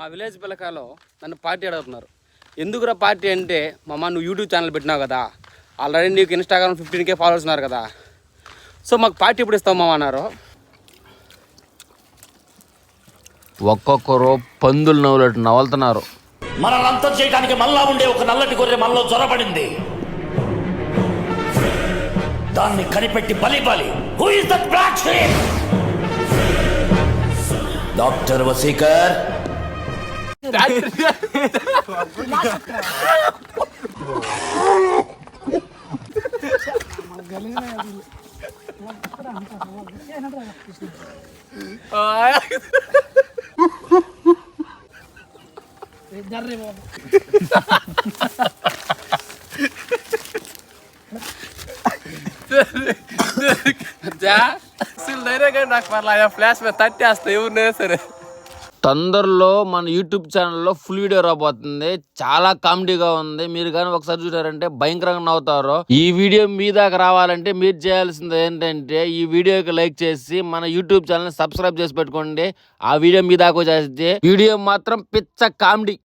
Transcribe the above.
మా విలేజ్ పిల్లకాయలో నన్ను పార్టీ అడుగుతున్నారు. ఎందుకురా పార్టీ అంటే, మామ నువ్వు యూట్యూబ్ ఛానల్ పెట్టినావు కదా, ఆల్రెడీ నీకు ఇన్స్టాగ్రామ్ 15K ఫాలోవర్స్ ఉన్నారు కదా, సో మాకు పార్టీ ఎప్పుడు ఇస్తావు మామ అన్నారు. ఒక్కొక్కరు పందులు నవ్వులట్టు నవ్వులుతున్నారు. మనల్ని అంతం చేయడానికి మళ్ళా ఉండే ఒక నల్లటి గొర్రె మనలో జ్వరపడింది. దాన్ని కనిపెట్టి బలి. Who is that black sheep? Doctor Vasikar. Flash మీద తట్టేస్తా ఎవరినైనా సరే. తొందరలో మన యూట్యూబ్ ఛానల్లో ఫుల్ వీడియో రాబోతుంది. చాలా కామెడీగా ఉంది. మీరు కానీ ఒకసారి చూసారంటే భయంకరంగా నవ్వుతారు. ఈ వీడియో మీ దాకా రావాలంటే మీరు చేయాల్సింది ఏంటంటే ఈ వీడియోకి లైక్ చేసి మన యూట్యూబ్ ఛానల్ సబ్స్క్రైబ్ చేసి పెట్టుకోండి. ఆ వీడియో మీ దాకా చేస్తే వీడియో మాత్రం పిచ్చ కామెడీ.